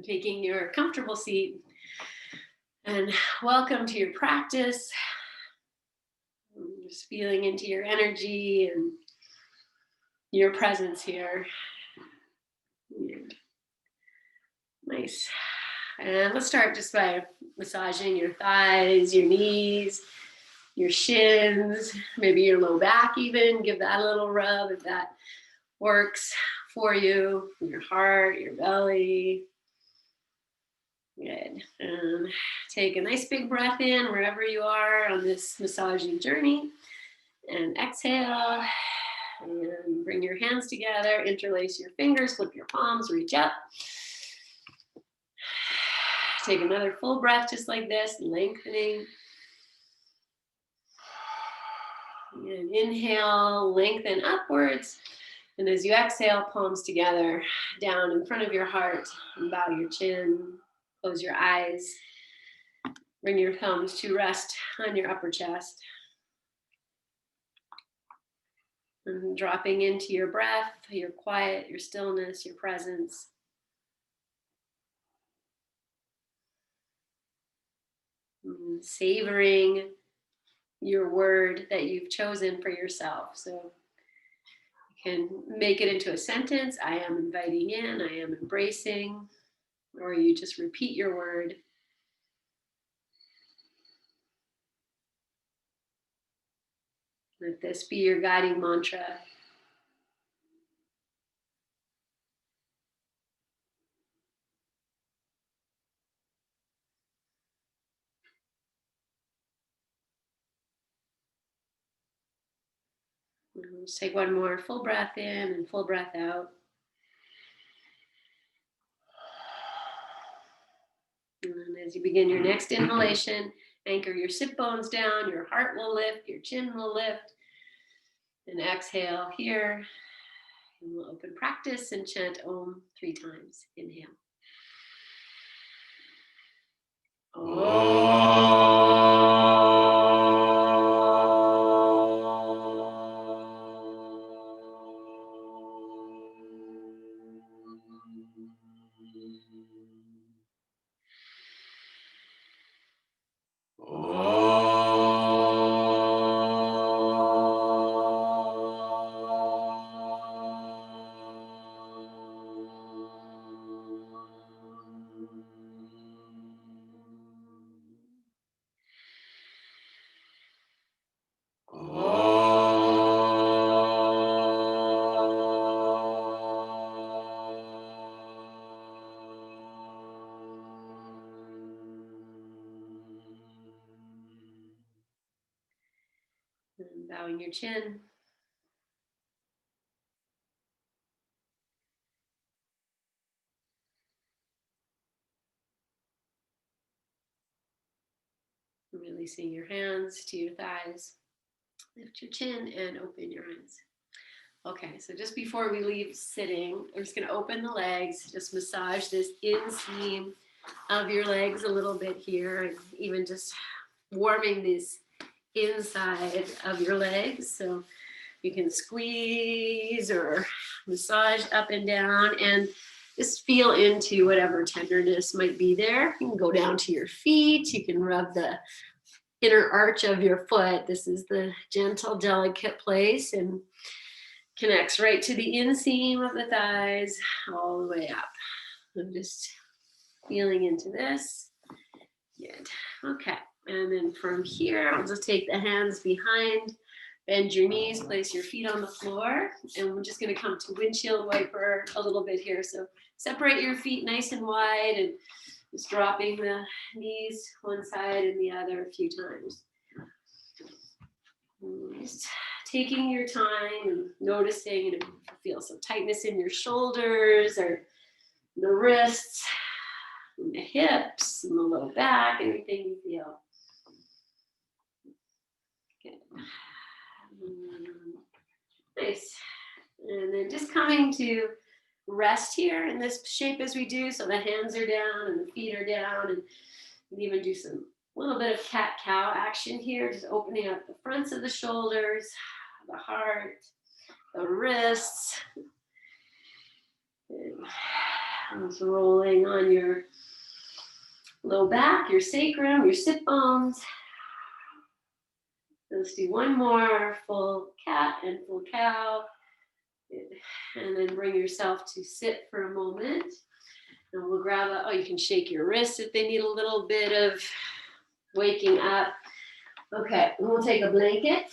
And taking your comfortable seat, and welcome to your practice. Just feeling into your energy and your presence here. Good. Nice. And let's start just by massaging your thighs, your knees, your shins, maybe your low back even. Give that a little rub if that works for you. Your heart, your belly. Good. And take a nice big breath in wherever you are on this massaging journey. And exhale. And bring your hands together. Interlace your fingers. Flip your palms. Reach up. Take another full breath just like this. Lengthening. And inhale. Lengthen upwards. And as you exhale, palms together. Down in front of your heart. And bow your chin. Close your eyes. Bring your thumbs to rest on your upper chest. And dropping into your breath, your quiet, your stillness, your presence. And savoring your word that you've chosen for yourself. So you can make it into a sentence. I am inviting in, I am embracing. Or you just repeat your word. Let this be your guiding mantra. Let's take one more full breath in and full breath out. And as you begin your next inhalation, anchor your sit bones down, your heart will lift, your chin will lift. And exhale here. And we'll open practice and chant Om 3 times. Inhale. And bowing your chin. Releasing your hands to your thighs. Lift your chin and open your eyes. Okay, so just before we leave sitting, I'm just going to open the legs, just massage this inseam of your legs a little bit here, and even just warming this inside of your legs. So you can squeeze or massage up and down and just feel into whatever tenderness might be there. You can go down to your feet. You can rub the inner arch of your foot. This is the gentle, delicate place and connects right to the inseam of the thighs all the way up. I'm just feeling into this. Good. Okay. And then from here, I'll just take the hands behind, bend your knees, place your feet on the floor, and we're just going to come to windshield wiper a little bit here. So separate your feet nice and wide and just dropping the knees one side and the other a few times. Just taking your time and noticing, and if you feel some tightness in your shoulders or the wrists, and the hips, and the low back, anything you feel. Good. Nice. And then just coming to rest here in this shape as we do. So the hands are down and the feet are down, and even do some little bit of cat-cow action here, just opening up the fronts of the shoulders, the heart, the wrists. And Just rolling on your low back, your sacrum, your sit bones. Let's do one more, full cat and full cow. And then bring yourself to sit for a moment. And we'll grab you can shake your wrists if they need a little bit of waking up. Okay, and we'll take a blanket.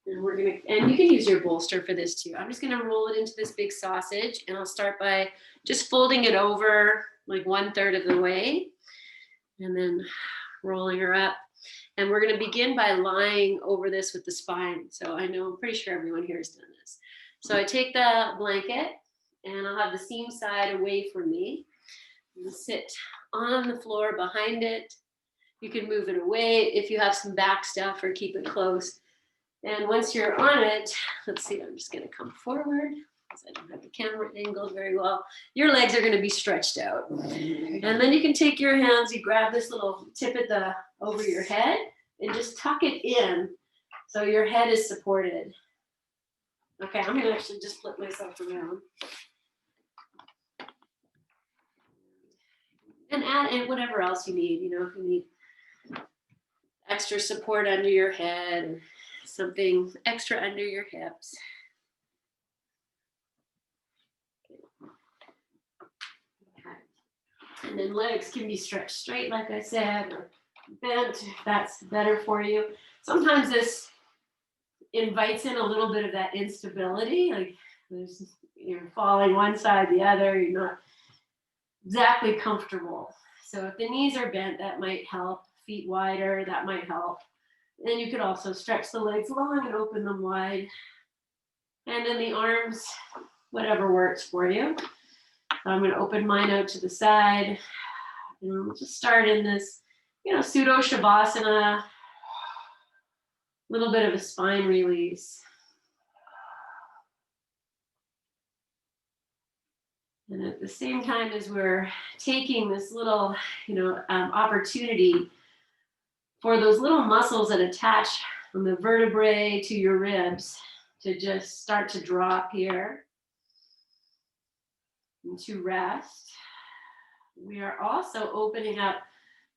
And you can use your bolster for this too. I'm just gonna roll it into this big sausage, and I'll start by just folding it over like 1/3 of the way, and then rolling her up. And we're gonna begin by lying over this with the spine. So I'm pretty sure everyone here has done this. So I take the blanket, and I'll have the seam side away from me. And sit on the floor behind it. You can move it away if you have some back stuff, or keep it close. And once you're on it, let's see, I'm just gonna come forward because I don't have the camera angled very well. Your legs are gonna be stretched out. And then you can take your hands, you grab this little tip over your head and just tuck it in so your head is supported. Okay, I'm gonna actually just flip myself around. And add in whatever else you need, if you need extra support under your head, or something extra under your hips. Okay. And then legs can be stretched straight, like I said, or bent, if that's better for you. Sometimes this invites in a little bit of that instability, like you're falling one side, the other, you're not exactly comfortable. So if the knees are bent, that might help. Feet wider, that might help. Then you could also stretch the legs long and open them wide. And then the arms, whatever works for you. So I'm going to open mine out to the side. And we'll just start in this, pseudo shavasana. A little bit of a spine release. And at the same time as we're taking this little, opportunity for those little muscles that attach from the vertebrae to your ribs to just start to drop here and to rest. We are also opening up,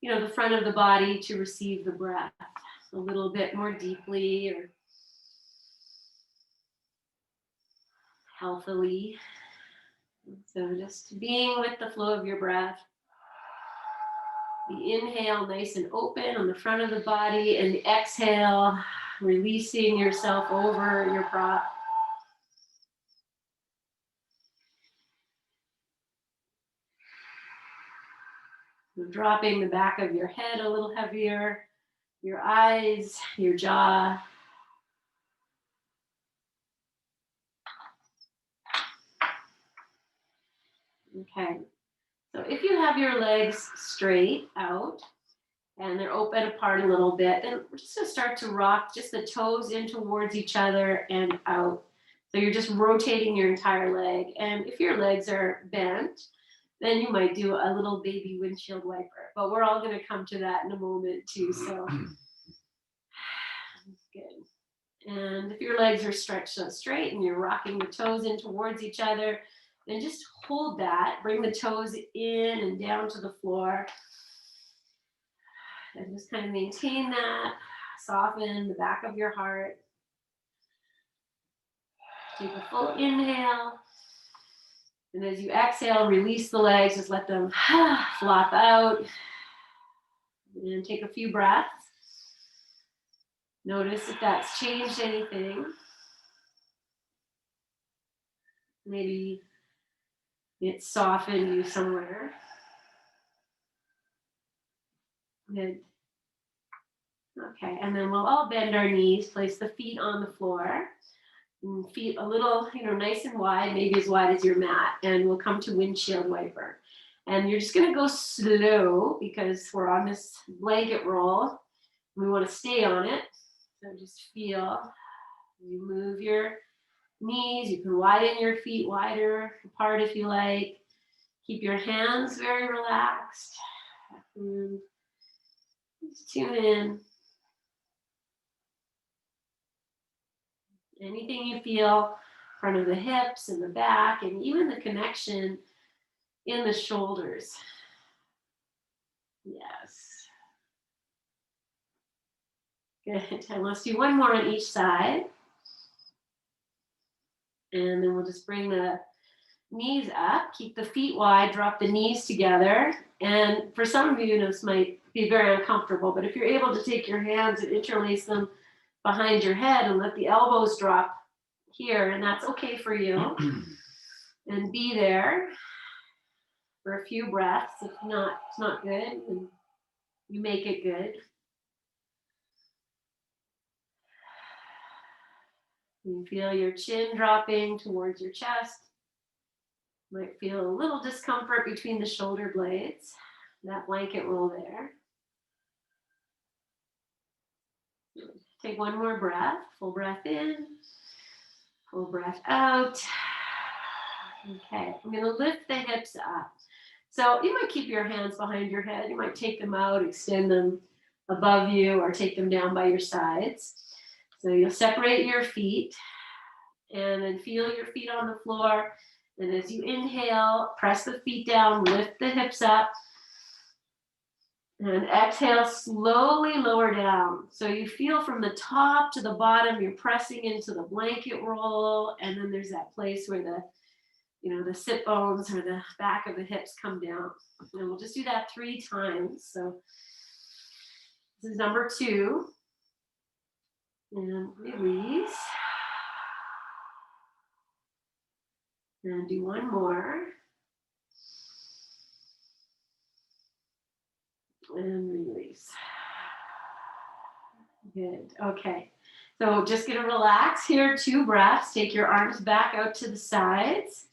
the front of the body to receive the breath a little bit more deeply or healthily. So just being with the flow of your breath. The inhale, nice and open on the front of the body, and the exhale, releasing yourself over your prop. Dropping the back of your head a little heavier, your eyes, your jaw. Okay, so if you have your legs straight out and they're open apart a little bit, then we're just gonna start to rock just the toes in towards each other and out. So you're just rotating your entire leg. And if your legs are bent, then you might do a little baby windshield wiper. But we're all gonna come to that in a moment too, so good. And if your legs are stretched out straight and you're rocking the toes in towards each other, then just hold that. Bring the toes in and down to the floor. And just kind of maintain that. Soften the back of your heart. Take a full inhale. And as you exhale, release the legs. Just let them flop out. And take a few breaths. Notice if that's changed anything. Maybe it softened you somewhere. Good. Okay, and then we'll all bend our knees, place the feet on the floor, and feet a little, nice and wide, maybe as wide as your mat, and we'll come to windshield wiper. And you're just gonna go slow because we're on this blanket roll. We wanna stay on it. So just feel, you move your knees, you can widen your feet wider apart if you like. Keep your hands very relaxed. And just tune in. Anything you feel front of the hips and the back, and even the connection in the shoulders. Yes. Good. And let's do one more on each side. And then we'll just bring the knees up, keep the feet wide, drop the knees together. And for some of you, this might be very uncomfortable, but if you're able to take your hands and interlace them behind your head and let the elbows drop here, and that's okay for you. And be there for a few breaths. If not, it's not good, and you make it good. You feel your chin dropping towards your chest. Might feel a little discomfort between the shoulder blades. That blanket roll there. Take one more breath. Full breath in. Full breath out. Okay, I'm going to lift the hips up. So you might keep your hands behind your head. You might take them out, extend them above you, or take them down by your sides. So you'll separate your feet and then feel your feet on the floor. And as you inhale, press the feet down, lift the hips up. And exhale, slowly lower down. So you feel from the top to the bottom, you're pressing into the blanket roll. And then there's that place where the sit bones or the back of the hips come down. And we'll just do that 3 times. So this is number 2. And release. And do one more. And release. Good. Okay. So just going to relax here. 2 breaths. Take your arms back out to the sides.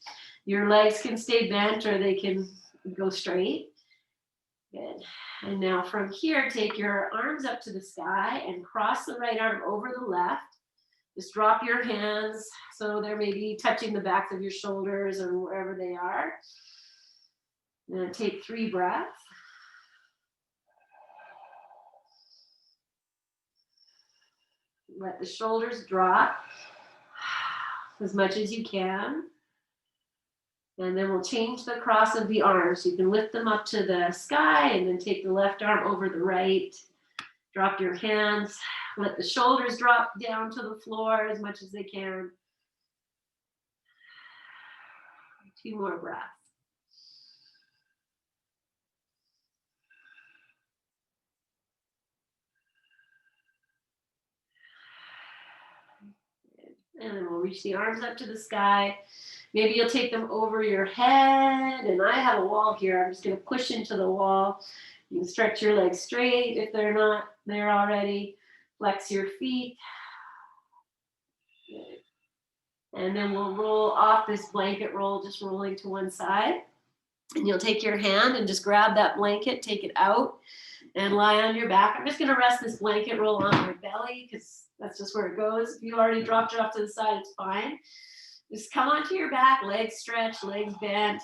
Your legs can stay bent or they can go straight. Good. And now from here, take your arms up to the sky and cross the right arm over the left. Just drop your hands so they're maybe touching the backs of your shoulders or wherever they are. And take 3 breaths. Let the shoulders drop as much as you can. And then we'll change the cross of the arms. You can lift them up to the sky and then take the left arm over the right. Drop your hands. Let the shoulders drop down to the floor as much as they can. 2 more breaths. And then we'll reach the arms up to the sky. Maybe you'll take them over your head. And I have a wall here. I'm just going to push into the wall. You can stretch your legs straight if they're not there already. Flex your feet. Good. And then we'll roll off this blanket roll, just rolling to one side. And you'll take your hand and just grab that blanket, take it out, and lie on your back. I'm just going to rest this blanket roll on my belly because that's just where it goes. If you already dropped it off to the side, it's fine. Just come onto your back, legs stretched, legs bent,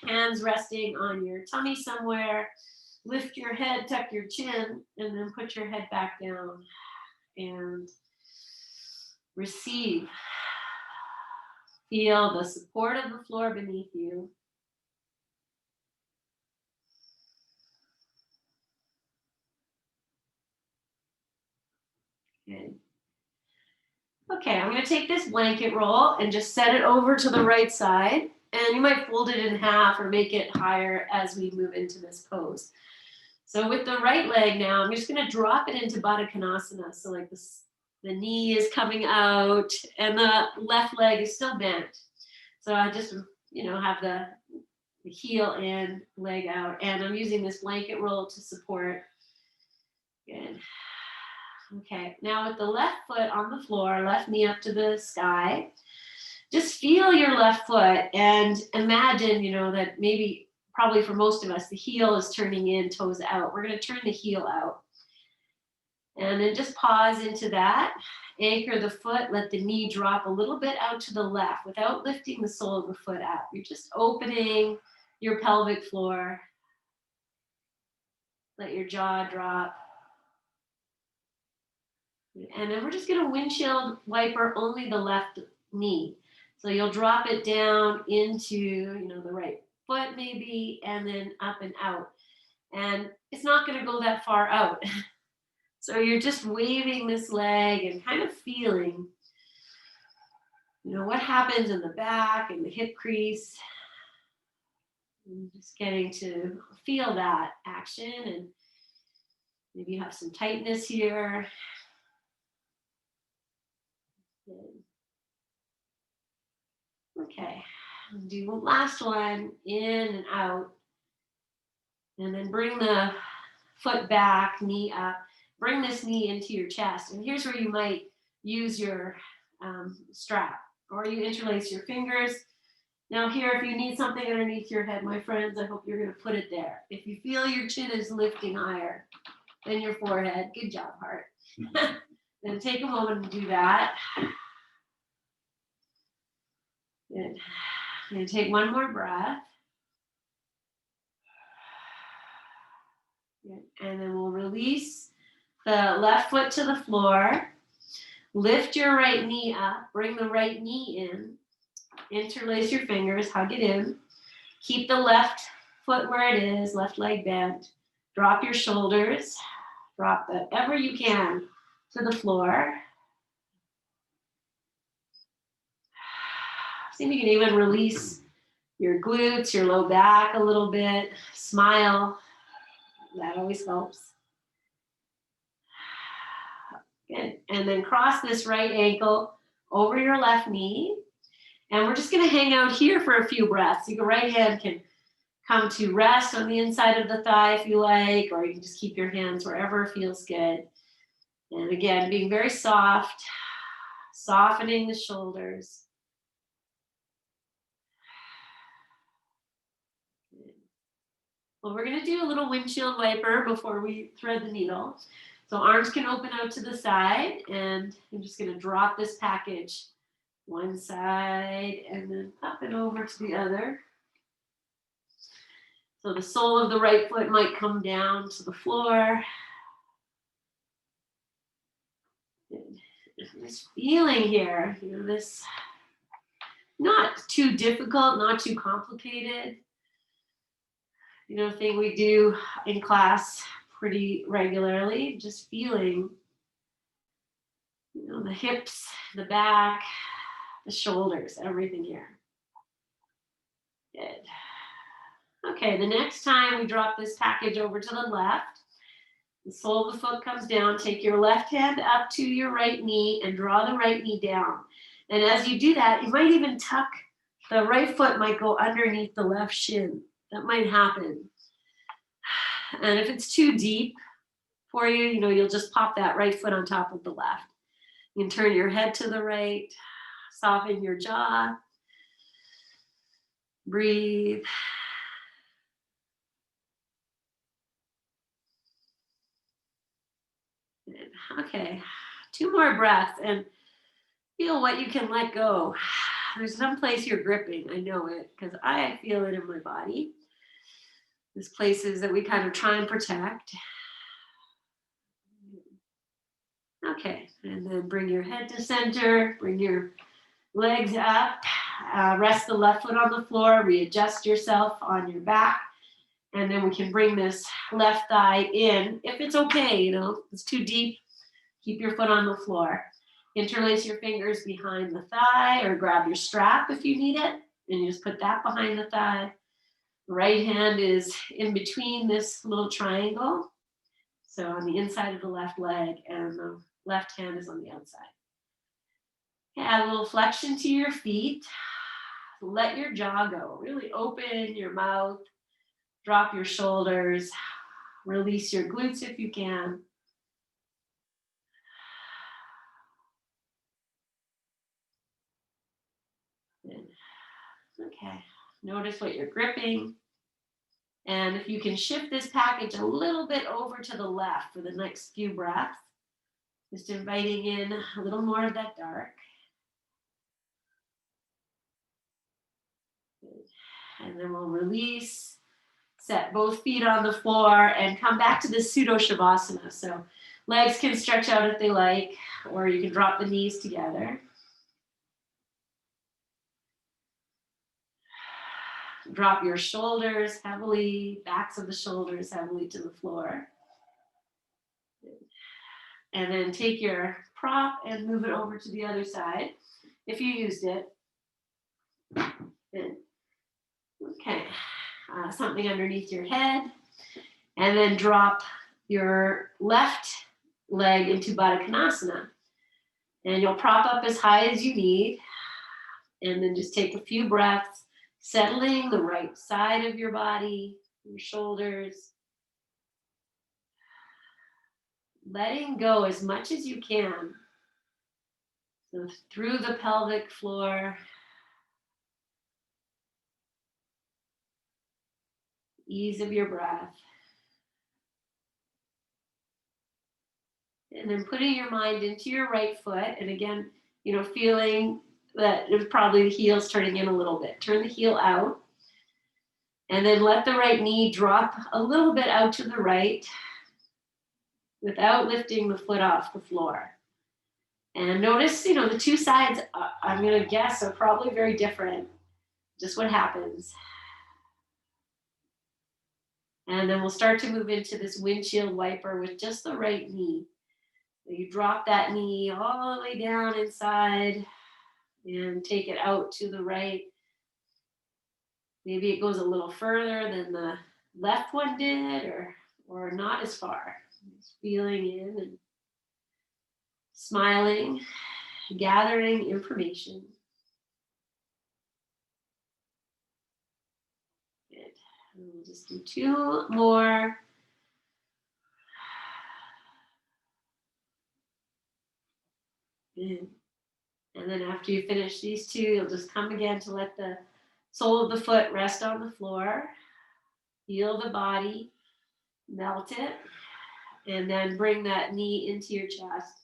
hands resting on your tummy somewhere. Lift your head, tuck your chin, and then put your head back down and receive. Feel the support of the floor beneath you. Good. Okay, I'm going to take this blanket roll and just set it over to the right side. And you might fold it in half or make it higher as we move into this pose. So with the right leg now, I'm just going to drop it into Baddha Konasana. So like this, the knee is coming out and the left leg is still bent. So I just, have the heel in, leg out. And I'm using this blanket roll to support. Good. Okay, now with the left foot on the floor, left knee up to the sky, just feel your left foot and imagine, that maybe, probably for most of us, the heel is turning in, toes out. We're going to turn the heel out. And then just pause into that. Anchor the foot, let the knee drop a little bit out to the left without lifting the sole of the foot up. You're just opening your pelvic floor. Let your jaw drop. And then we're just going to windshield wiper only the left knee. So you'll drop it down into, you know, the right foot maybe, and then up and out. And it's not going to go that far out. So you're just waving this leg and kind of feeling, you know, what happens in the back and the hip crease. And just getting to feel that action, and maybe you have some tightness here. Okay, do the last one, in and out. And then bring the foot back, knee up. Bring this knee into your chest. And here's where you might use your strap, or you interlace your fingers. Now here, if you need something underneath your head, my friends, I hope you're going to put it there. If you feel your chin is lifting higher than your forehead, good job, heart. Then take a moment to do that. Good. And take one more breath. Good. And then we'll release the left foot to the floor. Lift your right knee up. Bring the right knee in. Interlace your fingers, hug it in. Keep the left foot where it is, left leg bent. Drop your shoulders. Drop whatever you can to the floor. See if you can even release your glutes, your low back a little bit. Smile. That always helps. Good. And then cross this right ankle over your left knee. And we're just going to hang out here for a few breaths. Your right hand can come to rest on the inside of the thigh if you like, or you can just keep your hands wherever feels good. And again, being very soft, softening the shoulders. Well, we're going to do a little windshield wiper before we thread the needle. So arms can open out to the side, and I'm just going to drop this package one side and then up and over to the other. So the sole of the right foot might come down to the floor. This feeling here, you know, this not too difficult, not too complicated, you know, thing we do in class pretty regularly, just feeling, you know, the hips, the back, the shoulders, everything here. Good. Okay, the next time we drop this package over to the left, the sole of the foot comes down, take your left hand up to your right knee and draw the right knee down. And as you do that, you might even tuck, the right foot might go underneath the left shin. That might happen. And if it's too deep for you, you know, you'll just pop that right foot on top of the left. You can turn your head to the right, soften your jaw, breathe. Okay, 2 more breaths and feel what you can let go. There's some place you're gripping. I know it because I feel it in my body. There's places that we kind of try and protect. Okay, and then bring your head to center, bring your legs up, rest the left foot on the floor, readjust yourself on your back, and then we can bring this left thigh in. If it's okay, you know, if it's too deep, keep your foot on the floor. Interlace your fingers behind the thigh or grab your strap if you need it, and you just put that behind the thigh. The right hand is in between this little triangle, so on the inside of the left leg, and the left hand is on the outside. Add a little flexion to your feet. Let your jaw go. Really open your mouth. Drop your shoulders. Release your glutes if you can. Good. Okay. Notice what you're gripping. And if you can shift this package a little bit over to the left for the next few breaths, just inviting in a little more of that dark. And then we'll release, set both feet on the floor, and come back to this pseudo shavasana. So legs can stretch out if they like, or you can drop the knees together. Drop your shoulders heavily, backs of the shoulders heavily to the floor. And then take your prop and move it over to the other side if you used it. Good. Okay, something underneath your head. And then drop your left leg into Baddha Konasana. And you'll prop up as high as you need. And then just take a few breaths, settling the right side of your body, your shoulders. Letting go as much as you can. So through the pelvic floor. Ease of your breath. And then putting your mind into your right foot. And again, feeling that it was probably the heel's turning in a little bit. Turn the heel out. And then let the right knee drop a little bit out to the right without lifting the foot off the floor. And notice, the two sides, I'm going to guess, are probably very different. Just what happens. And then we'll start to move into this windshield wiper with just the right knee. So you drop that knee all the way down inside and take it out to the right. Maybe it goes a little further than the left one did, or not as far. Just feeling in and smiling, gathering information. Good. And we'll just do two more. Good. And then after you finish these two, you'll just come again to let the sole of the foot rest on the floor. Feel the body, melt it, and then bring that knee into your chest.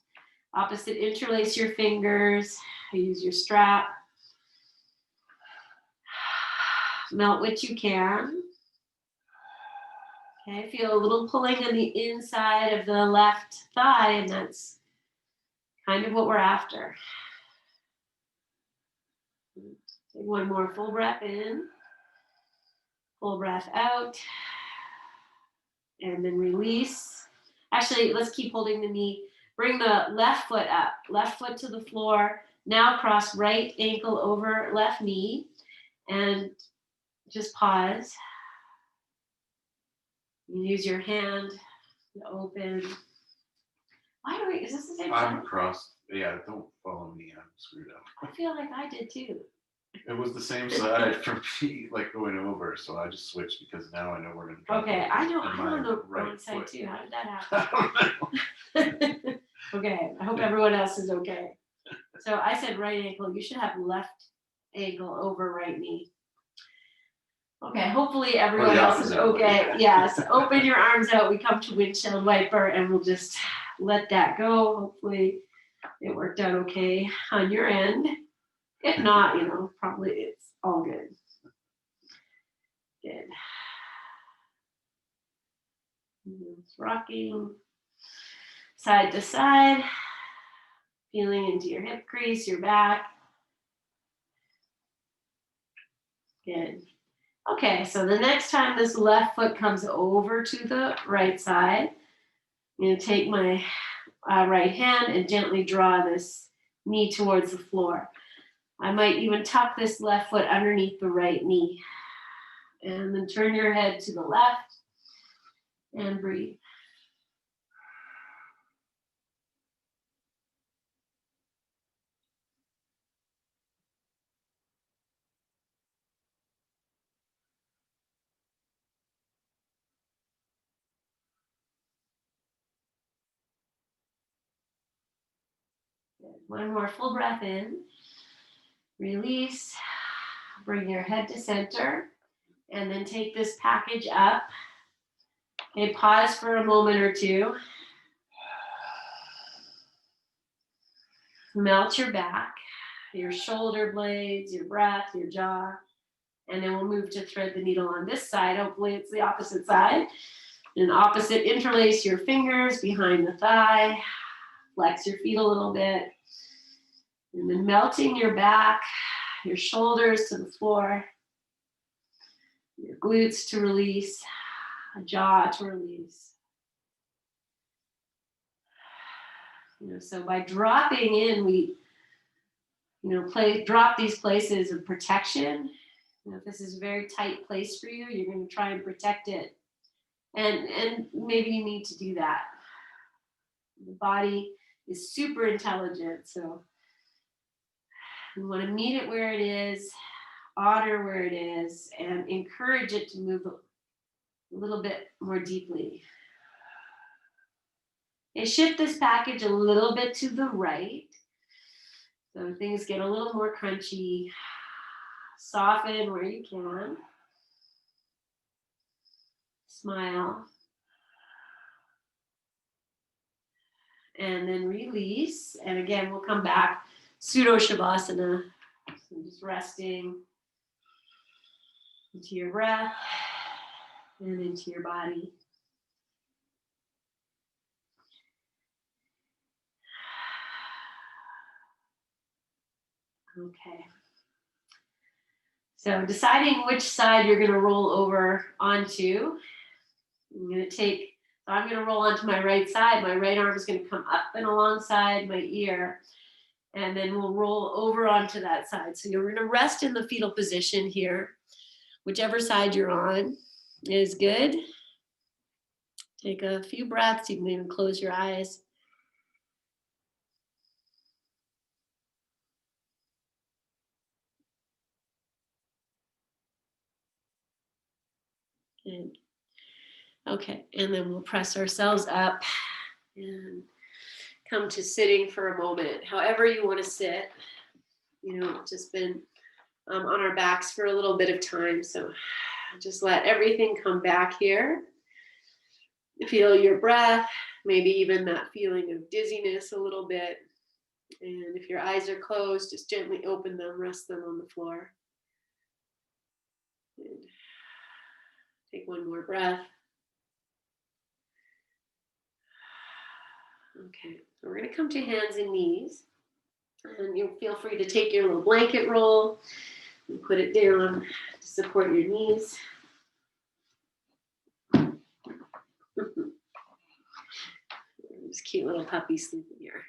Opposite, interlace your fingers, use your strap. Melt what you can. Okay, feel a little pulling on the inside of the left thigh, and that's kind of what we're after. Take one more full breath in, full breath out, and then release. Actually, let's keep holding the knee. Bring the left foot up, left foot to the floor. Now cross right ankle over left knee, and just pause. You use your hand to open. Why do we, is this the same side? I'm crossed. Yeah, don't follow me. I'm screwed up. I feel like I did too. It was the same side for me, like going over. So I just switched because now I know we're going to try. Okay, I know and I'm on the right wrong side foot. too. How did that I happen? don't know. Okay, I hope everyone else is okay. So I said right ankle. You should have left ankle over right knee. Okay, hopefully everyone else is okay. Yes, open your arms out. We come to windshield wiper and we'll just let that go. Hopefully it worked out okay on your end. If not, probably it's all good. Good. It's rocking side to side, feeling into your hip crease, your back. Good. Okay, so the next time this left foot comes over to the right side, I'm going to take my right hand and gently draw this knee towards the floor. I might even tuck this left foot underneath the right knee. And then turn your head to the left and breathe. Good. One more full breath in. Release. Bring your head to center. And then take this package up. Okay, pause for a moment or two. Melt your back, your shoulder blades, your breath, your jaw. And then we'll move to thread the needle on this side. Hopefully it's the opposite side. And opposite, interlace your fingers behind the thigh. Flex your feet a little bit. And then melting your back, your shoulders to the floor. your glutes to release, jaw to release. So by dropping in, we, drop these places of protection. If this is a very tight place for you, you're going to try and protect it. And maybe you need to do that. The body is super intelligent, so we want to meet it where it is, honor where it is, and encourage it to move a little bit more deeply. And shift this package a little bit to the right, so things get a little more crunchy. Soften where you can. Smile. And then release. And again, we'll come back. Pseudo Shavasana. So just resting into your breath and into your body. Okay. So deciding which side you're going to roll over onto. I'm going to roll onto my right side. My right arm is going to come up and alongside my ear. And then we'll roll over onto that side. So you're going to rest in the fetal position here. Whichever side you're on is good. Take a few breaths. You can even close your eyes. Good. Okay, and then we'll press ourselves up and come to sitting for a moment. However you want to sit. Just been on our backs for a little bit of time. So just let everything come back here. Feel your breath, maybe even that feeling of dizziness a little bit. And if your eyes are closed, just gently open them, rest them on the floor. And take one more breath. Okay, so we're going to come to hands and knees. And you'll feel free to take your little blanket roll and put it down to support your knees. This cute little puppy sleeping here.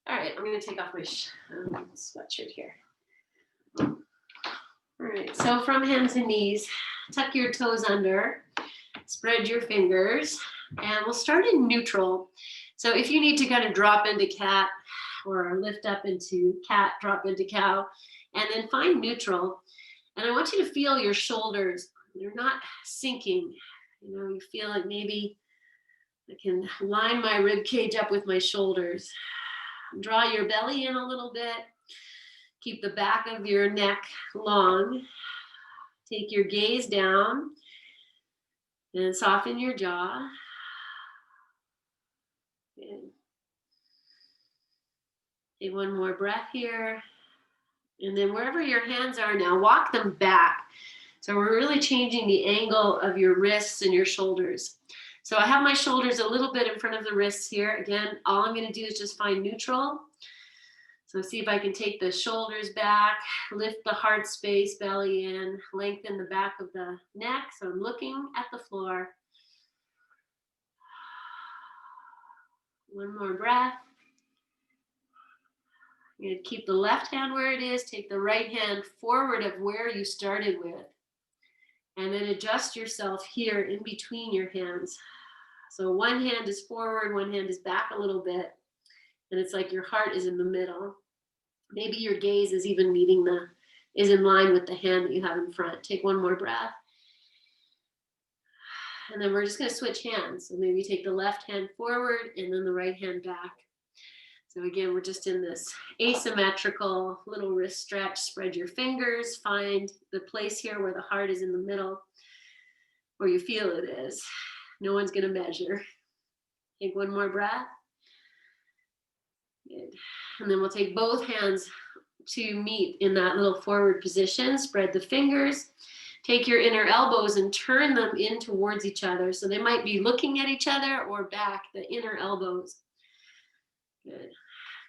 All right, I'm going to take off my sweatshirt here. All right, so from hands and knees, tuck your toes under, spread your fingers, and we'll start in neutral. So if you need to kind of drop into cat or lift up into cat, drop into cow, and then find neutral. And I want you to feel your shoulders. They're not sinking. You feel like maybe I can line my rib cage up with my shoulders. Draw your belly in a little bit. Keep the back of your neck long. Take your gaze down and soften your jaw. Good. Take one more breath here. And then wherever your hands are now, walk them back. So we're really changing the angle of your wrists and your shoulders. So I have my shoulders a little bit in front of the wrists here. Again, all I'm going to do is just find neutral. So see if I can take the shoulders back, lift the heart space, belly in, lengthen the back of the neck. So I'm looking at the floor. One more breath. You're going to keep the left hand where it is. Take the right hand forward of where you started with. And then adjust yourself here in between your hands. So one hand is forward, one hand is back a little bit. And it's like your heart is in the middle. Maybe your gaze is even is in line with the hand that you have in front. Take one more breath. And then we're just going to switch hands. So maybe take the left hand forward and then the right hand back. So again, we're just in this asymmetrical little wrist stretch. Spread your fingers. Find the place here where the heart is in the middle, where you feel it is. No one's going to measure. Take one more breath. Good. And then we'll take both hands to meet in that little forward position. Spread the fingers. Take your inner elbows and turn them in towards each other. So they might be looking at each other or back, the inner elbows. Good.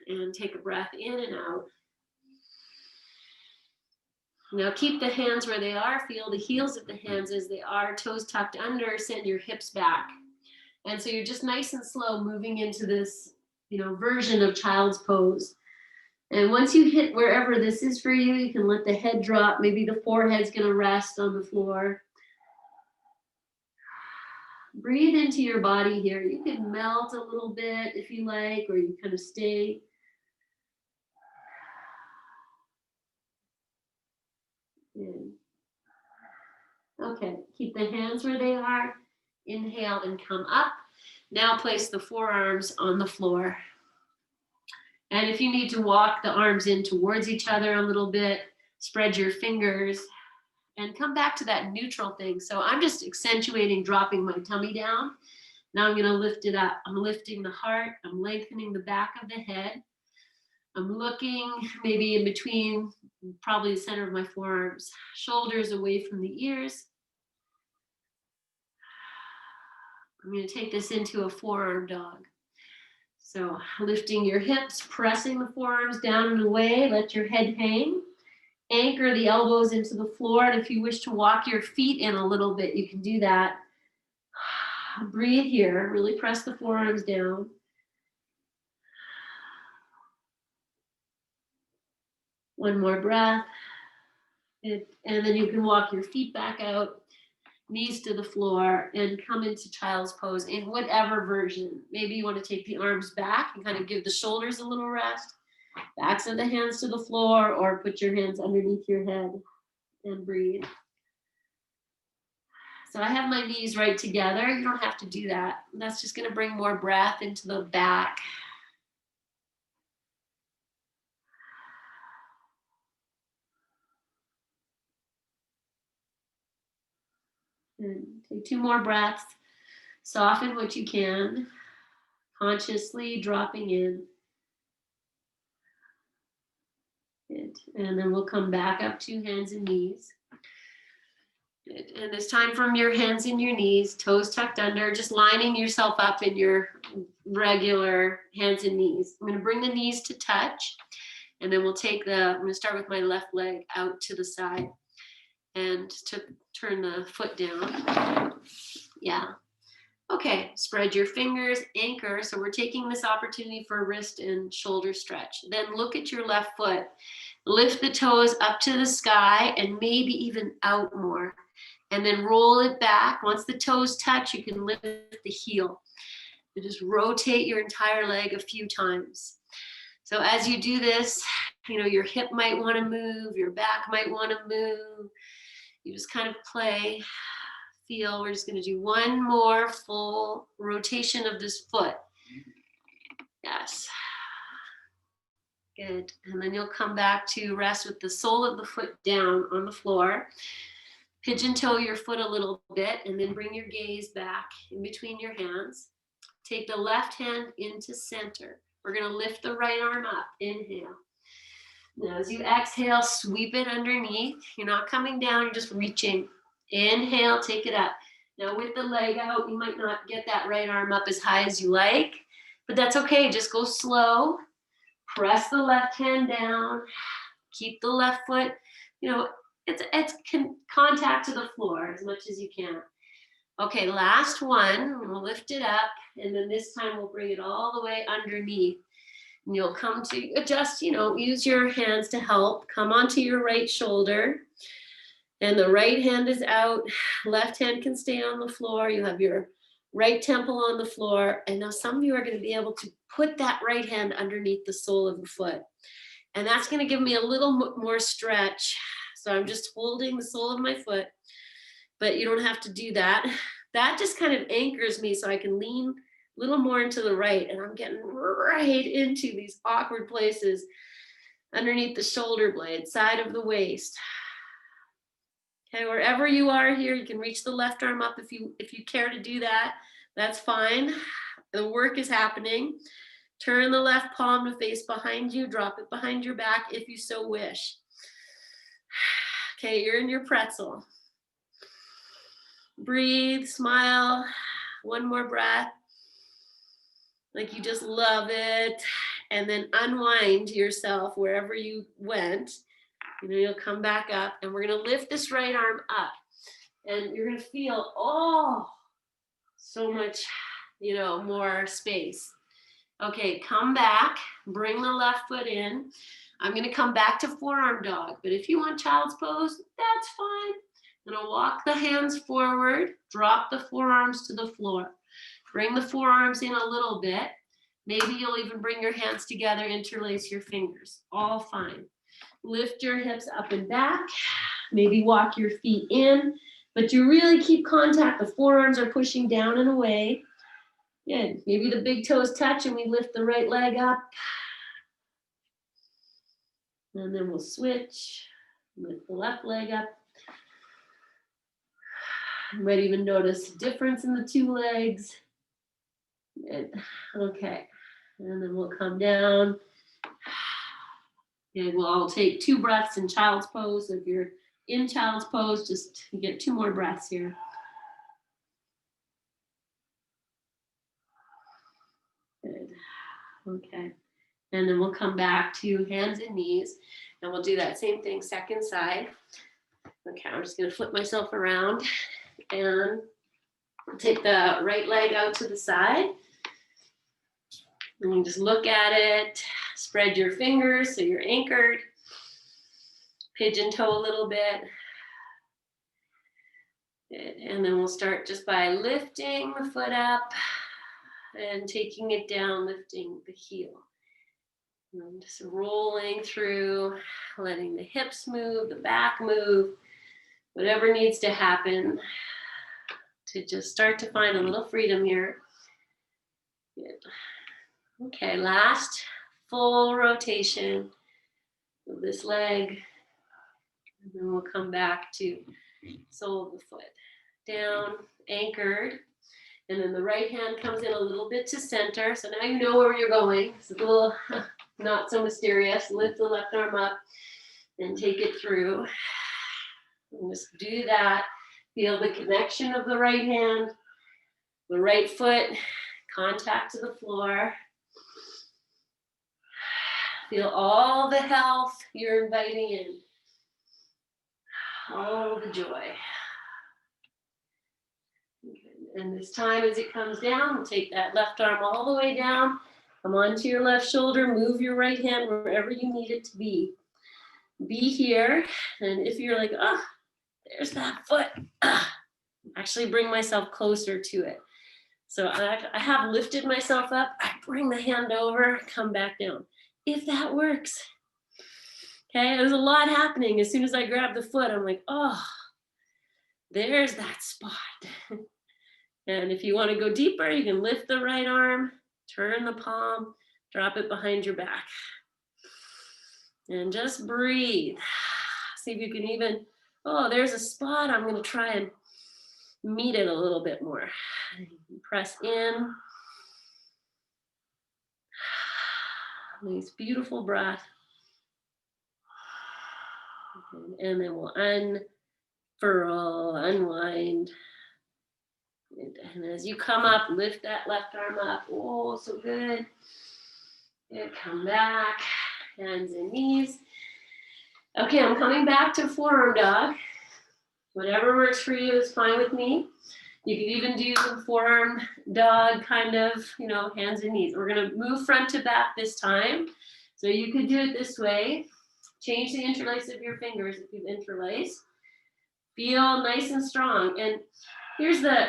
And take a breath in and out. Now keep the hands where they are. Feel the heels of the hands as they are. Toes tucked under. Send your hips back. And so you're just nice and slow moving into this, version of child's pose. And once you hit wherever this is for you, you can let the head drop. Maybe the forehead's going to rest on the floor. Breathe into your body here. You can melt a little bit if you like, or you kind of stay. Good. Okay, keep the hands where they are. Inhale and come up. Now place the forearms on the floor. And if you need to walk the arms in towards each other a little bit, spread your fingers and come back to that neutral thing. So I'm just accentuating dropping my tummy down. Now I'm going to lift it up. I'm lifting the heart. I'm lengthening the back of the head. I'm looking maybe in between, probably the center of my forearms, shoulders away from the ears. I'm going to take this into a forearm dog. So lifting your hips, pressing the forearms down and away, let your head hang. Anchor the elbows into the floor, and if you wish to walk your feet in a little bit, you can do that. Breathe here, really press the forearms down. One more breath. And then you can walk your feet back out, knees to the floor, and come into child's pose in whatever version. Maybe you want to take the arms back and kind of give the shoulders a little rest. Backs of the hands to the floor, or put your hands underneath your head and breathe. So I have my knees right together. You don't have to do that. That's just going to bring more breath into the back. And take 2 more breaths. Soften what you can, consciously dropping in. Good. And then we'll come back up to hands and knees. Good. And it's time from your hands and your knees, toes tucked under, just lining yourself up in your regular hands and knees. I'm going to bring the knees to touch, and then I'm going to start with my left leg out to the side and to turn the foot down. Yeah. Okay, spread your fingers, anchor. So we're taking this opportunity for a wrist and shoulder stretch. Then look at your left foot. Lift the toes up to the sky and maybe even out more. And then roll it back. Once the toes touch, you can lift the heel. You just rotate your entire leg a few times. So as you do this, your hip might want to move, your back might want to move. You just kind of play. Feel. We're just going to do one more full rotation of this foot. Yes. Good. And then you'll come back to rest with the sole of the foot down on the floor. Pigeon toe your foot a little bit, and then bring your gaze back in between your hands. Take the left hand into center. We're going to lift the right arm up. Inhale. Now as you exhale, sweep it underneath. You're not coming down, you're just reaching. Inhale, take it up. Now with the leg out, you might not get that right arm up as high as you like, but that's okay. Just go slow. Press the left hand down. Keep the left foot, it's contact to the floor as much as you can. Okay, last one. We'll lift it up, and then this time we'll bring it all the way underneath. And you'll come to adjust, use your hands to help. Come onto your right shoulder. And the right hand is out. Left hand can stay on the floor. You have your right temple on the floor. And now some of you are going to be able to put that right hand underneath the sole of the foot. And that's going to give me a little more stretch. So I'm just holding the sole of my foot, but you don't have to do that. That just kind of anchors me so I can lean a little more into the right. And I'm getting right into these awkward places underneath the shoulder blade, side of the waist. Okay, wherever you are here, you can reach the left arm up if you care to do that. That's fine. The work is happening. Turn the left palm to face behind you. Drop it behind your back if you so wish. Okay, you're in your pretzel. Breathe, smile. One more breath. Like you just love it. And then unwind yourself wherever you went. You'll come back up, and we're going to lift this right arm up. And you're going to feel, oh, so much, more space. Okay, come back, bring the left foot in. I'm going to come back to forearm dog, but if you want child's pose, that's fine. I'm going to walk the hands forward, drop the forearms to the floor. Bring the forearms in a little bit. Maybe you'll even bring your hands together, interlace your fingers. All fine. Lift your hips up and back. Maybe walk your feet in, but you really keep contact. The forearms are pushing down and away. Good. Maybe the big toes touch and we lift the right leg up. And then we'll switch. Lift the left leg up. You might even notice a difference in the two legs. Good. Okay. And then we'll come down. And we'll all take 2 breaths in child's pose. If you're in child's pose, just get 2 more breaths here. Good. Okay. And then we'll come back to hands and knees, and we'll do that same thing, second side. Okay, I'm just going to flip myself around and take the right leg out to the side. And you just look at it, spread your fingers so you're anchored. Pigeon toe a little bit. Good. And then we'll start just by lifting the foot up and taking it down, lifting the heel. And just rolling through, letting the hips move, the back move, whatever needs to happen to just start to find a little freedom here. Good. Okay, last full rotation of this leg. And then we'll come back to sole of the foot. Down, anchored. And then the right hand comes in a little bit to center. So now you know where you're going. It's a little not so mysterious. Lift the left arm up and take it through. And just do that. Feel the connection of the right hand, the right foot, contact to the floor. Feel all the health you're inviting in. All the joy. And this time as it comes down, take that left arm all the way down. Come onto your left shoulder. Move your right hand wherever you need it to be. Be here. And if you're like, oh, there's that foot. Actually bring myself closer to it. So I have lifted myself up. I bring the hand over, come back down. If that works. Okay, there's a lot happening. As soon as I grab the foot, I'm like, oh, there's that spot. And if you want to go deeper, you can lift the right arm, turn the palm, drop it behind your back. And just breathe. See if you can even, oh, there's a spot. I'm going to try and meet it a little bit more. Press in. Nice, beautiful breath. And then we'll unfurl, unwind. And as you come up, lift that left arm up. Oh, so good. And come back, hands and knees. Okay, I'm coming back to forearm dog. Whatever works for you is fine with me. You can even do forearm dog kind of, hands and knees. We're going to move front to back this time. So you could do it this way. Change the interlace of your fingers if you've interlaced. Feel nice and strong. And here's the,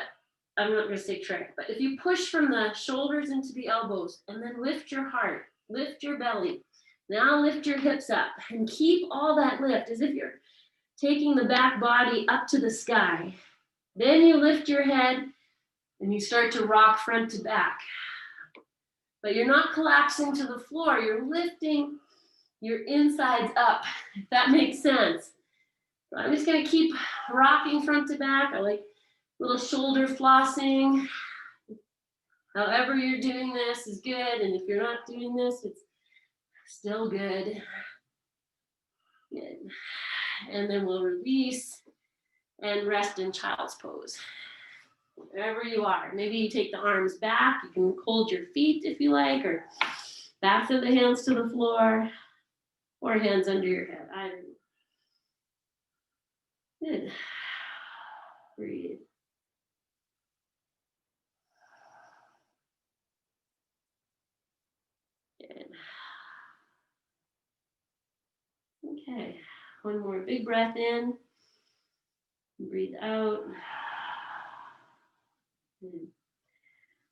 I'm not going to say trick, but if you push from the shoulders into the elbows and then lift your heart, lift your belly. Now lift your hips up and keep all that lift as if you're taking the back body up to the sky. Then you lift your head and you start to rock front to back. But you're not collapsing to the floor. You're lifting your insides up, if that makes sense. So I'm just going to keep rocking front to back. I like little shoulder flossing. However you're doing this is good. And if you're not doing this, it's still good. Good. And then we'll release and rest in child's pose. Wherever you are. Maybe you take the arms back. You can hold your feet if you like, or back of the hands to the floor, or hands under your head. Good. Breathe. Good. Okay, one more big breath in. Breathe out. Good.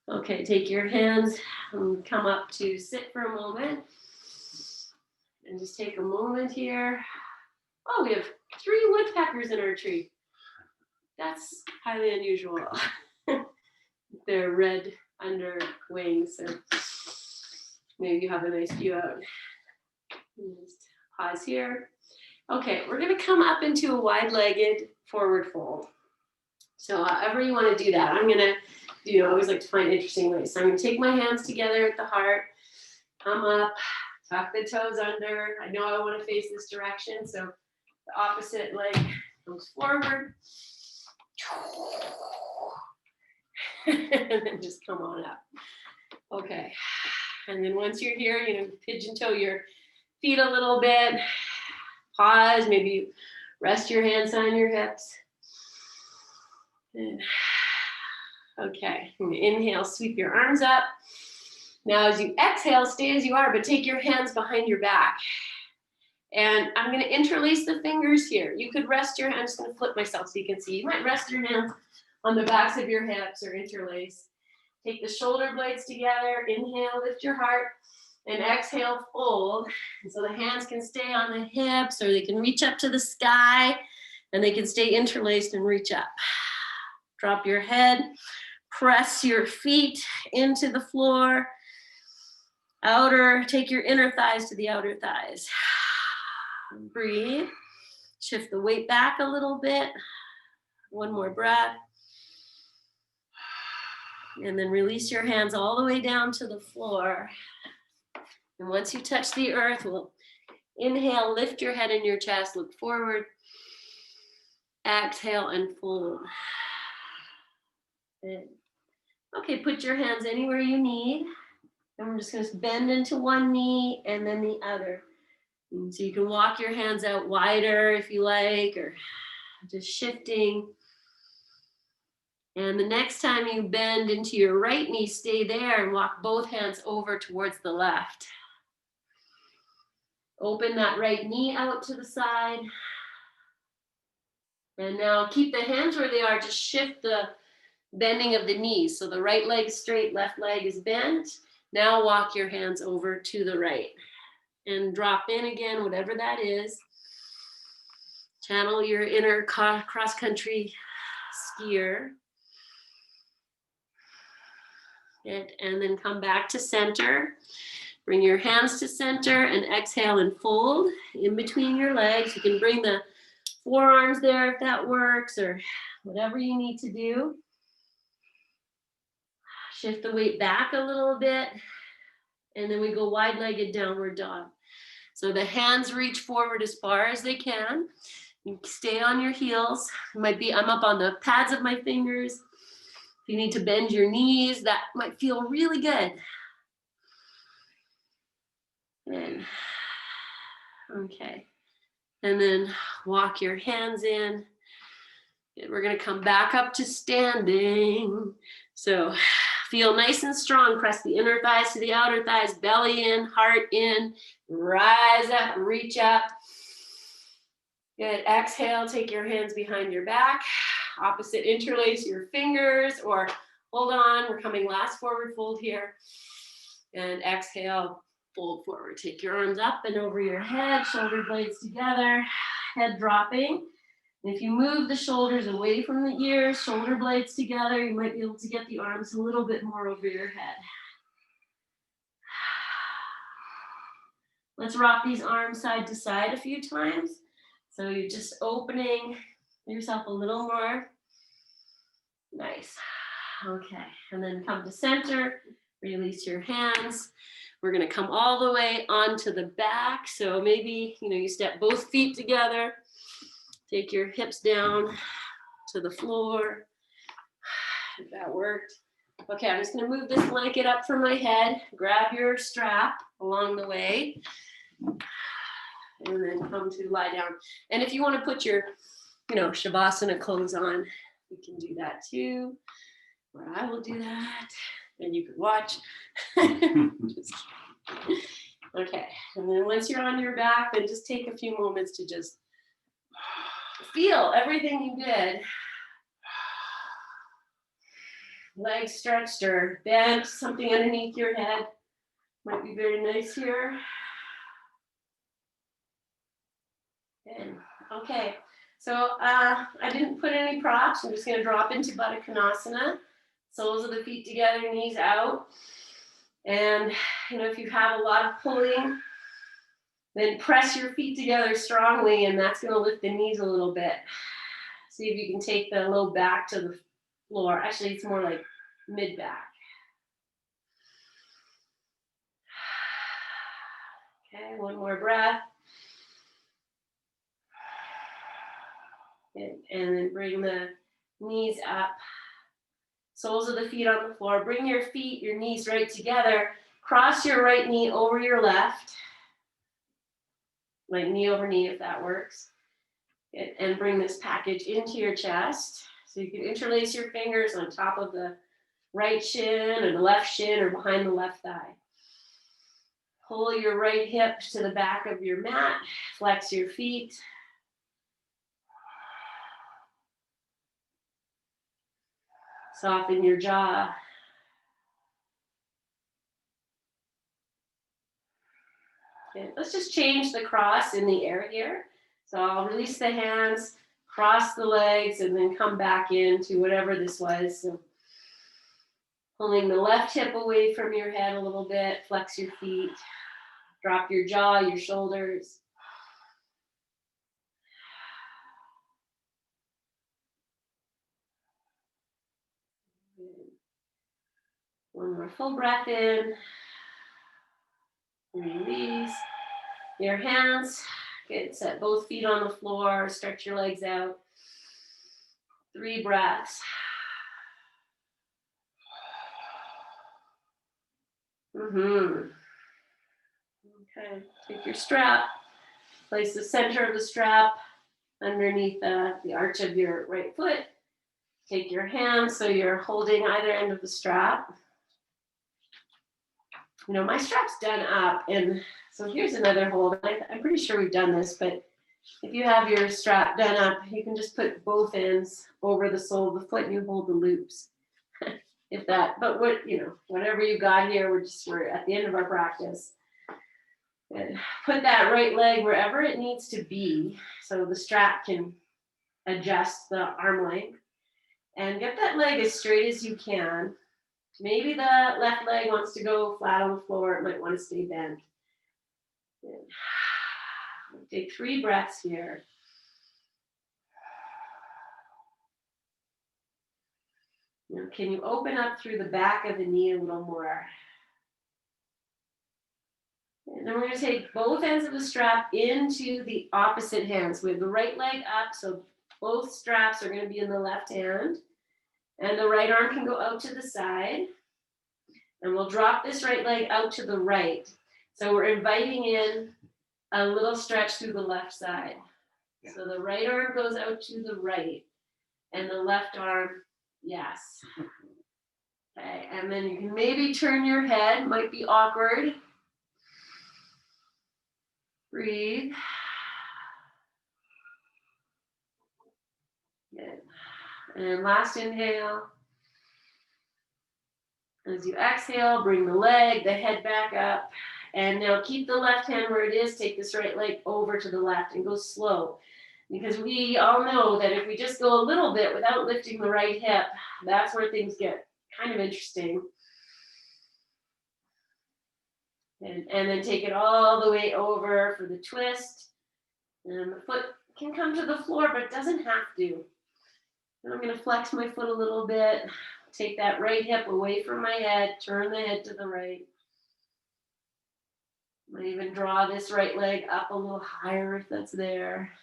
Okay, take your hands and come up to sit for a moment. And just take a moment here. Oh, we have 3 woodpeckers in our tree. That's highly unusual. They're red under wings, so maybe you have a nice view out. Just pause here. Okay, we're gonna come up into a wide-legged forward fold. So however you wanna do that, I'm gonna I always like to find interesting ways. So I'm gonna take my hands together at the heart, come up, tuck the toes under. I know I wanna face this direction, so the opposite leg goes forward. And then just come on up. Okay. And then once you're here, pigeon toe your feet a little bit. Pause, maybe rest your hands on your hips. Okay, inhale, sweep your arms up. Now as you exhale, stay as you are, but take your hands behind your back. And I'm gonna interlace the fingers here. You could rest your hands, I'm just gonna flip myself so you can see. You might rest your hands on the backs of your hips or interlace. Take the shoulder blades together, inhale, lift your heart, and exhale, fold. And so the hands can stay on the hips or they can reach up to the sky and they can stay interlaced and reach up. Drop your head, press your feet into the floor. Take your inner thighs to the outer thighs. Breathe. Shift the weight back a little bit. One more breath. And then release your hands all the way down to the floor. And once you touch the earth, we'll inhale, lift your head and your chest, look forward. Exhale and fold. Good. Okay, put your hands anywhere you need. And we're just going to bend into one knee and then the other. And so you can walk your hands out wider if you like, or just shifting. And the next time you bend into your right knee, stay there and walk both hands over towards the left. Open that right knee out to the side. And now keep the hands where they are, just shift the bending of the knees. So the right leg straight, left leg is bent. Now walk your hands over to the right and drop in again, whatever that is. Channel your inner cross-country skier. And then come back to center. Bring your hands to center and exhale and fold in between your legs. You can bring the forearms there if that works, or whatever you need to do. Shift the weight back a little bit. And then we go wide-legged downward dog. So the hands reach forward as far as they can. You stay on your heels. I'm up on the pads of my fingers. If you need to bend your knees, that might feel really good. And, okay. And then walk your hands in. And we're gonna come back up to standing. So feel nice and strong. Press the inner thighs to the outer thighs, belly in, heart in. Rise up, reach up. Good, exhale, take your hands behind your back. Opposite, interlace your fingers or hold on. We're coming last forward fold here. And exhale, fold forward. Take your arms up and over your head, shoulder blades together, head dropping. And if you move the shoulders away from the ears, shoulder blades together, you might be able to get the arms a little bit more over your head. Let's rock these arms side to side a few times. So you're just opening yourself a little more. Nice. Okay, and then come to center, release your hands. We're gonna come all the way onto the back. So maybe, you step both feet together, take your hips down to the floor, if that worked. Okay, I'm just gonna move this blanket up from my head, grab your strap along the way, and then come to lie down. And if you wanna put your Shavasana clothes on. You can do that too, or I will do that, and you can watch. Just okay, and then once you're on your back, then just take a few moments to just feel everything you did. Legs stretched or bent, something underneath your head might be very nice here. Good. Okay, so I didn't put any props. I'm just going to drop into Baddha Konasana. Soles of the feet together, knees out. And if you have a lot of pulling, then press your feet together strongly, and that's going to lift the knees a little bit. See if you can take the low back to the floor. Actually, it's more like mid back. Okay, one more breath. And then bring the knees up. Soles of the feet on the floor. Bring your feet, your knees right together. Cross your right knee over your left. Like knee over knee if that works. And bring this package into your chest. So you can interlace your fingers on top of the right shin or the left shin or behind the left thigh. Pull your right hip to the back of your mat. Flex your feet. Soften your jaw. Okay, let's just change the cross in the air here. So I'll release the hands, cross the legs, and then come back into whatever this was. So pulling the left hip away from your head a little bit, flex your feet, drop your jaw, your shoulders. One more full breath in. Release. Your hands. Good. Set both feet on the floor. Stretch your legs out. 3 breaths. Okay. Take your strap. Place the center of the strap underneath the arch of your right foot. Take your hands so you're holding either end of the strap. My strap's done up, and so here's another hold. I'm pretty sure we've done this, but if you have your strap done up, you can just put both ends over the sole of the foot and you hold the loops. If that, but whatever you got here, we're at the end of our practice. And put that right leg wherever it needs to be so the strap can adjust the arm length. And get that leg as straight as you can. Maybe the left leg wants to go flat on the floor. It might want to stay bent. Take 3 breaths here. Now, can you open up through the back of the knee a little more? And then we're going to take both ends of the strap into the opposite hands. We have the right leg up, so both straps are going to be in the left hand. And the right arm can go out to the side. And we'll drop this right leg out to the right. So we're inviting in a little stretch through the left side. Yeah. So the right arm goes out to the right. And the left arm, yes. Okay, and then you can maybe turn your head. Might be awkward. Breathe. Good. And last inhale. As you exhale, bring the leg, the head back up. And now keep the left hand where it is. Take this right leg over to the left and go slow. Because we all know that if we just go a little bit without lifting the right hip, that's where things get kind of interesting. And then take it all the way over for the twist. And the foot can come to the floor, but it doesn't have to. And I'm going to flex my foot a little bit. Take that right hip away from my head. Turn the head to the right. Might even draw this right leg up a little higher if that's there.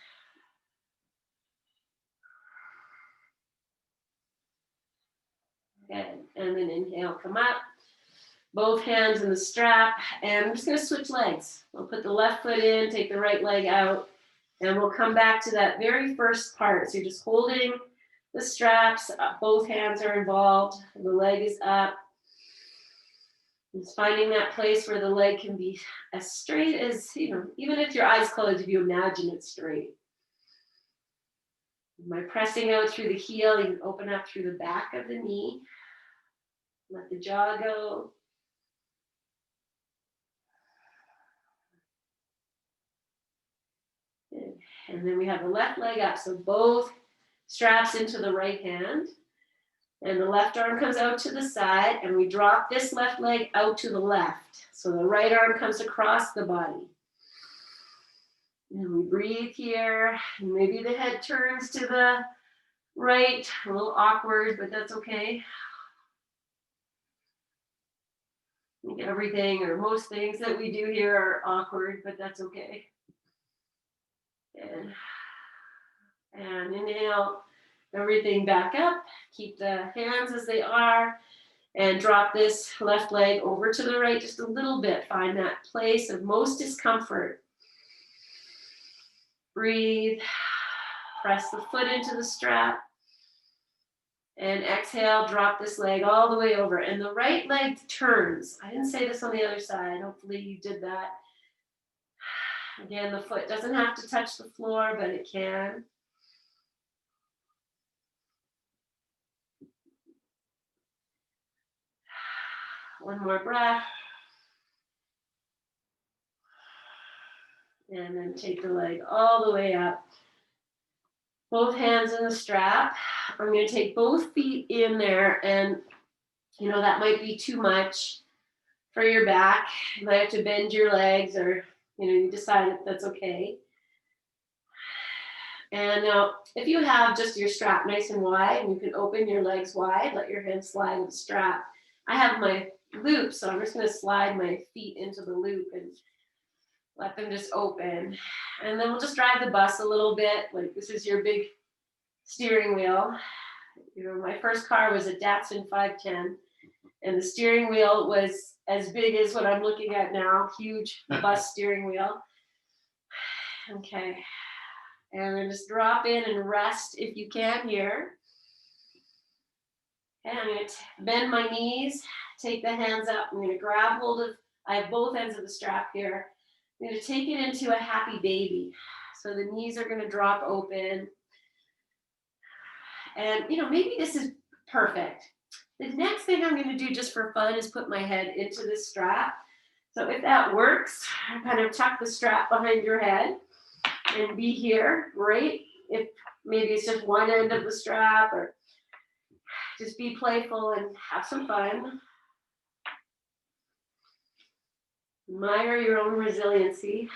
Good. And then inhale, come up. Both hands in the strap. And I'm just going to switch legs. I'll put the left foot in, take the right leg out. And we'll come back to that very first part. So you're just holding the straps, both hands are involved, the leg is up. Just finding that place where the leg can be as straight as, even if your eyes closed, if you imagine it straight. By pressing out through the heel, you can open up through the back of the knee. Let the jaw go. And then we have the left leg up, so both straps into the right hand. And the left arm comes out to the side, and we drop this left leg out to the left. So the right arm comes across the body. And we breathe here. And maybe the head turns to the right, a little awkward, but that's okay. I think everything or most things that we do here are awkward, but that's okay. And inhale everything back up. Keep the hands as they are. And drop this left leg over to the right just a little bit. Find that place of most discomfort. Breathe. Press the foot into the strap. And exhale, drop this leg all the way over. And the right leg turns. I didn't say this on the other side. Hopefully you did that. Again, the foot doesn't have to touch the floor, but it can. One more breath. And then take the leg all the way up. Both hands in the strap. I'm going to take both feet in there, and that might be too much for your back. You might have to bend your legs, or you decide if that's okay. And now, if you have just your strap nice and wide, and you can open your legs wide, let your hands slide with the strap. I have my loop, so I'm just going to slide my feet into the loop and let them just open. And then we'll just drive the bus a little bit. Like this is your big steering wheel. My first car was a Datsun 510, and the steering wheel was as big as what I'm looking at now, huge bus steering wheel. Okay. And then just drop in and rest if you can here. And I'm going to bend my knees, take the hands up. I'm going to grab hold of, I have both ends of the strap here. I'm going to take it into a happy baby. So the knees are going to drop open. And, maybe this is perfect. The next thing I'm going to do just for fun is put my head into this strap. So if that works, kind of tuck the strap behind your head and be here, right? If maybe it's just one end of the strap, or just be playful and have some fun. Admire your own resiliency.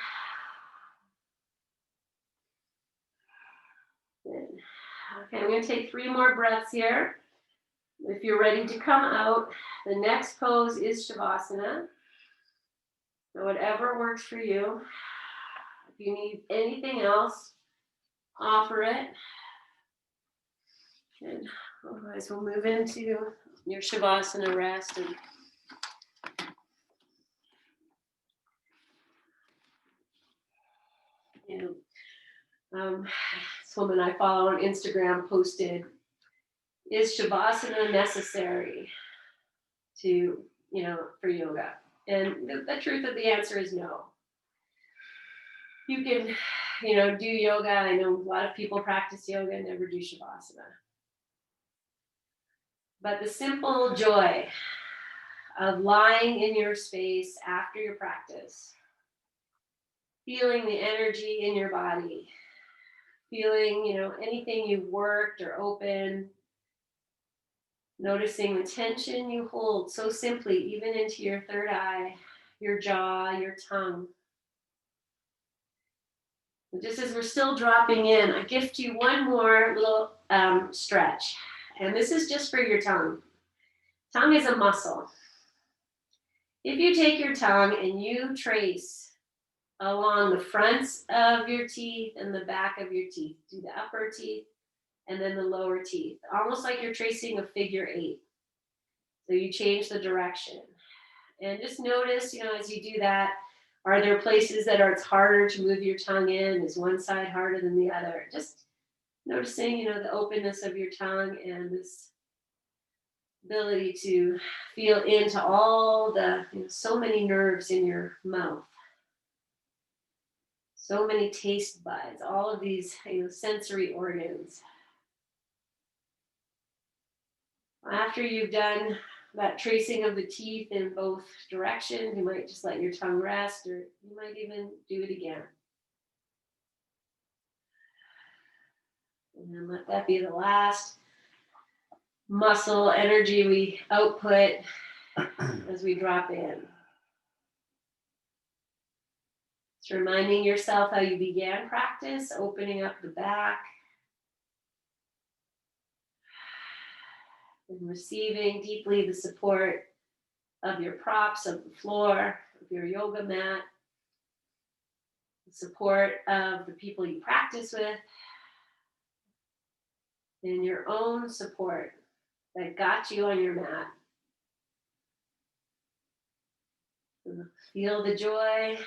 Okay, I'm going to take 3 more breaths here. If you're ready to come out, the next pose is Shavasana. So whatever works for you. If you need anything else, offer it. And otherwise, we'll move into your Shavasana rest. This woman I follow on Instagram posted, is Shavasana necessary for yoga? And the truth of the answer is no. You can, do yoga. I know a lot of people practice yoga and never do Shavasana. But the simple joy of lying in your space after your practice, feeling the energy in your body, feeling, anything you've worked or opened, noticing the tension you hold so simply, even into your third eye, your jaw, your tongue. And just as we're still dropping in, I gift you one more little stretch. And this is just for your tongue. Tongue is a muscle. If you take your tongue and you trace along the fronts of your teeth and the back of your teeth, do the upper teeth and then the lower teeth, almost like you're tracing a figure 8. So you change the direction. And just notice, as you do that, Are there places that it's harder to move your tongue in? Is one side harder than the other? Just noticing, the openness of your tongue and this ability to feel into all the, so many nerves in your mouth, so many taste buds, all of these, sensory organs. After you've done that tracing of the teeth in both directions, you might just let your tongue rest, or you might even do it again. And then let that be the last muscle energy we output as we drop in. Just reminding yourself how you began practice, opening up the back and receiving deeply the support of your props, of the floor, of your yoga mat, the support of the people you practice with, and your own support that got you on your mat. Feel the joy,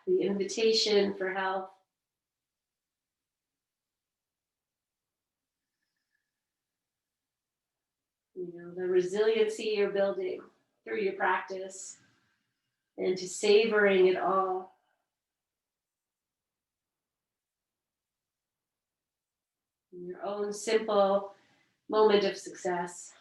the invitation for help. The resiliency you're building through your practice, and to savoring it all. Your own simple moment of success.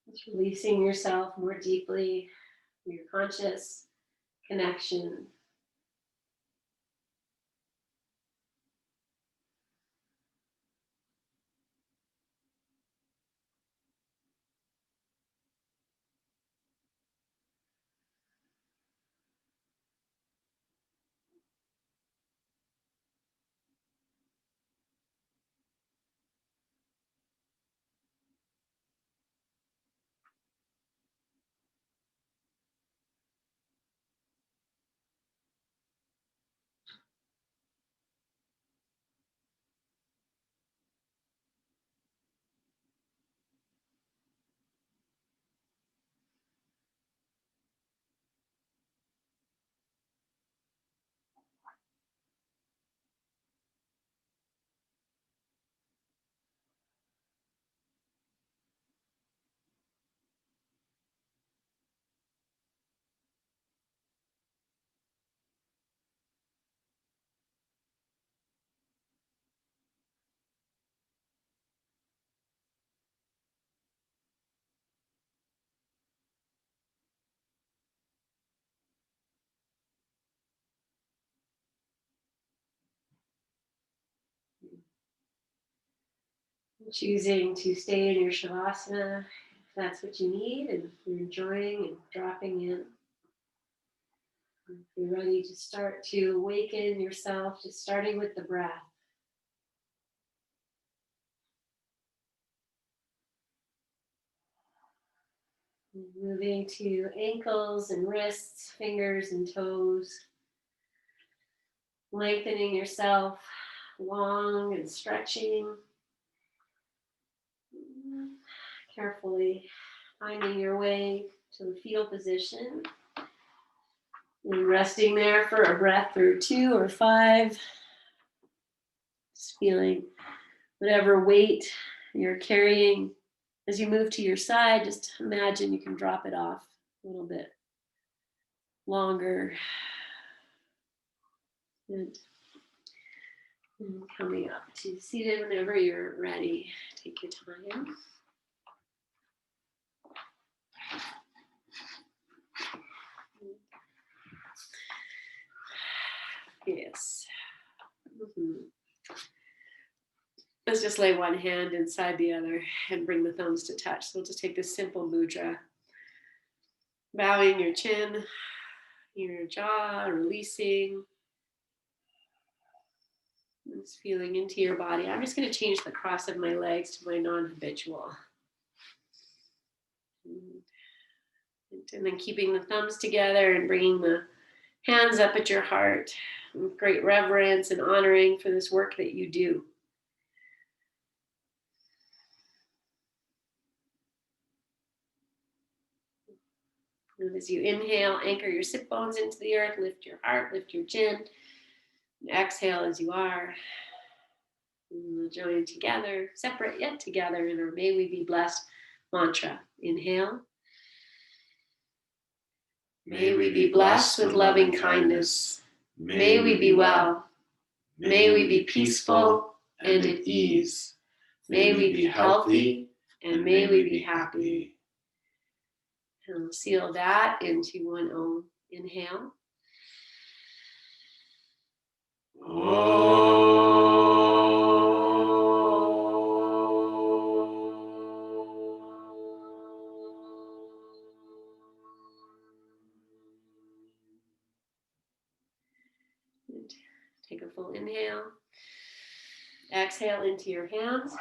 Just releasing yourself more deeply, your conscious connection. Choosing to stay in your Shavasana if that's what you need, and if you're enjoying and dropping in. If you're ready to start to awaken yourself, just starting with the breath. Moving to ankles and wrists, fingers and toes. Lengthening yourself long and stretching. Carefully finding your way to the fetal position. And resting there for a breath or 2 or 5. Just feeling whatever weight you're carrying. As you move to your side, just imagine you can drop it off a little bit longer. And coming up to seated whenever you're ready. Take your time. Yes. Let's just lay one hand inside the other and bring the thumbs to touch. So we'll just take this simple mudra. Bowing your chin, your jaw, releasing. Just feeling into your body. I'm just going to change the cross of my legs to my non-habitual. And then keeping the thumbs together and bringing the hands up at your heart with great reverence and honoring for this work that you do. And as you inhale, anchor your sit bones into the earth, lift your heart, lift your chin. And exhale as you are. And we'll join together, separate yet together in our May We Be Blessed mantra. Inhale. May we be blessed with loving kindness. May we be well. May we be peaceful and at ease. May we be healthy and may we be happy. And we'll seal that into one Om. Inhale. Take a full inhale. Exhale into your hands.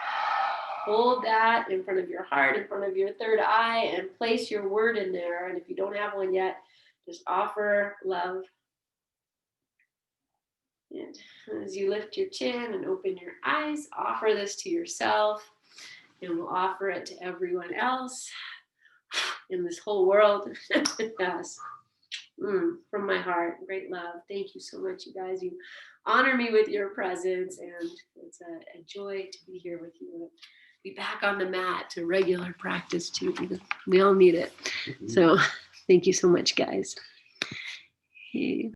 Hold that in front of your heart, in front of your third eye, and place your word in there. And if you don't have one yet, just offer love. And as you lift your chin and open your eyes, offer this to yourself, and we'll offer it to everyone else in this whole world. Yes. From my heart, great love. Thank you so much, you guys. You honor me with your presence, and it's a joy to be here with you. Be back on the mat to regular practice too. We all need it. So thank you so much, guys. Hey.